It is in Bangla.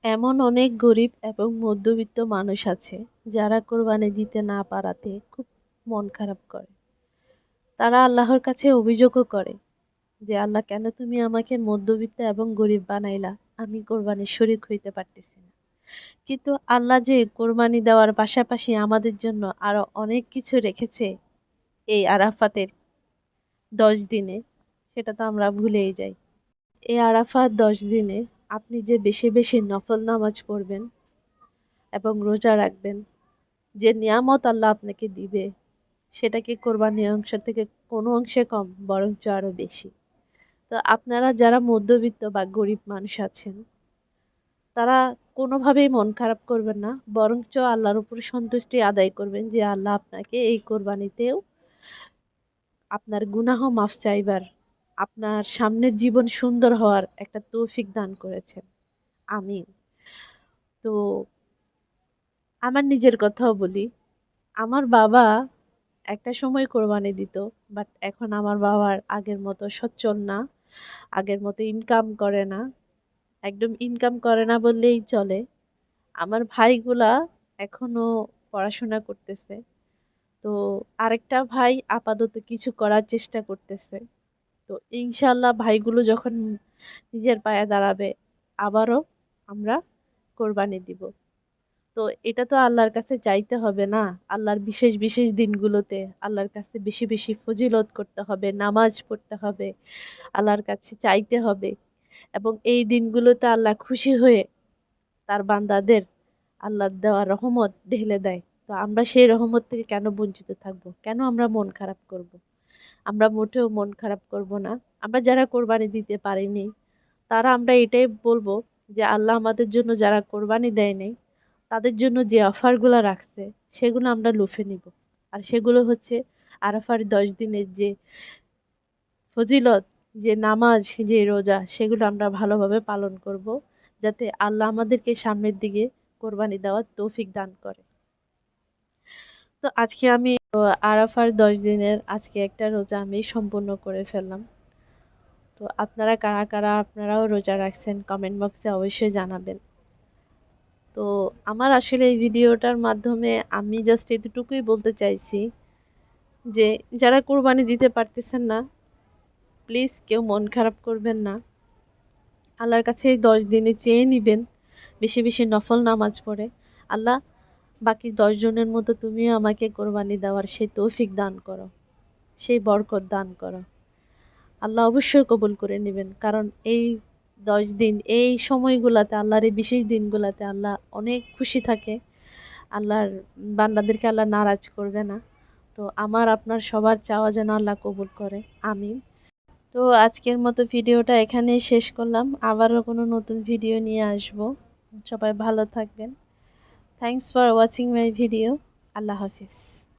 এমন অনেক গরিব এবং মধ্যবিত্ত মানুষ আছে যারা কোরবানি দিতে না পারাতে খুব মন খারাপ করে। তারা আল্লাহর কাছে অভিযোগও করে যে আল্লাহ কেন তুমি আমাকে মধ্যবিত্ত এবং গরিব বানাইলা, আমি কোরবানির শরীক হইতে পারতেছি না। কিন্তু আল্লাহ যে কোরবানি দেওয়ার পাশাপাশি আমাদের জন্য আরো অনেক কিছু রেখেছে এই আরাফাতের 10 দিনে, সেটা তো আমরা ভুলেই যাই। এই আরাফাত 10 দিনে আপনি যে বেশি বেশি নফল নামাজ পড়বেন এবং রোজা রাখবেন, যে নিয়ামত আল্লাহ আপনাকে দিবে সেটা কি কোরবানির অংশ থেকে কোনো অংশে কম, বরঞ্চ আরো বেশি। তো আপনারা যারা মধ্যবিত্ত বা গরিব মানুষ আছেন, তারা কোনোভাবেই মন খারাপ করবেন না, বরঞ্চ আল্লাহর উপর সন্তুষ্টি আদায় করবেন যে আল্লাহ আপনাকে এই কোরবানিতেও আপনার গুনাহ মাফ চাইবার, আপনার সামনের জীবন সুন্দর হওয়ার একটা তৌফিক দান করেছেন। আমিন। তো আমার নিজের কথাও বলি। আমার বাবা একটা সময় কোরবানি দিত। বাট এখন আমার বাবার আগের মতো সচ্ছল না। আগের মতো ইনকাম করে না। একদম ইনকাম করে না বললেই চলে। আমার ভাইগুলা এখনো পড়াশোনা করতেছে। তো আরেকটা ভাই আপাতত কিছু করার চেষ্টা করতেছে। তো ইনশাআল্লাহ ভাইগুলো যখন নিজের পায়ে দাঁড়াবে, আবারও আমরা কোরবানি দিব। তো এটা তো আল্লাহর কাছে চাইতে হবে না? আল্লাহর বিশেষ বিশেষ দিনগুলোতে আল্লাহর কাছে বেশি বেশি ফজিলত করতে হবে, নামাজ পড়তে হবে, আল্লাহর কাছে চাইতে হবে, এবং এই দিনগুলোতে আল্লাহ খুশি হয়ে তার বান্দাদের আল্লাহর দেওয়া রহমত ঢেলে দেয়। তো আমরা সেই রহমত থেকে কেন বঞ্চিত থাকবো? কেন আমরা মন খারাপ করব? আমরা মোটেও মন খারাপ করব না। আমরা যারা কোরবানি দিতে পারিনি, তারা আমরা এটাই বলবো যে আল্লাহ আমাদের জন্য যারা কোরবানি দেয় নাই, তাদের জন্য যে অফারগুলা রাখছে সেগুলো আমরা লুফে নিব। আর সেগুলো হচ্ছে আরাফার 10 দিনের যে ফজিলত, যে নামাজ, যে রোজা, সেগুলো আমরা ভালোভাবে পালন করব, যাতে আল্লাহ আমাদেরকে সামনের দিকে কোরবানি দেওয়ার তৌফিক দান করে। তো আজকে আমি আরাফার 10 দিনের আজকে একটা রোজা আমি সম্পূর্ণ করে ফেললাম। তো আপনারা কারা কারা আপনারাও রোজা রাখছেন কমেন্ট বক্সে অবশ্যই জানাবেন। তো আমার আসলে এই ভিডিওটার মাধ্যমে আমি জাস্ট এতটুকুই বলতে চাইছি যে যারা কোরবানি দিতে পারতেছেন না, প্লিজ কেউ মন খারাপ করবেন না। আল্লাহর কাছে এই 10 দিনে চেয়ে নিবেন, বেশি বেশি নফল নামাজ পড়ে, আল্লাহ বাকি 10 জনের মতো তুমিও আমাকে কোরবানি দেওয়ার সেই তৌফিক দান করো, সেই বরকত দান করো। আল্লাহ অবশ্যই কবুল করে নেবেন, কারণ এই 10 দিন, এই সময়গুলাতে, আল্লাহর এই বিশেষ দিনগুলাতে আল্লাহ অনেক খুশি থাকে। আল্লাহর বান্দাদেরকে আল্লাহ নারাজ করবে না। তো আমার আপনার সবার চাওয়া যেন আল্লাহ কবুল করে। আমিন। তো আজকের মতো ভিডিওটা এখানেই শেষ করলাম। আবারও কোনো নতুন ভিডিও নিয়ে আসব। সবাই ভালো থাকবেন। Thanks for watching my video. Allah Hafiz.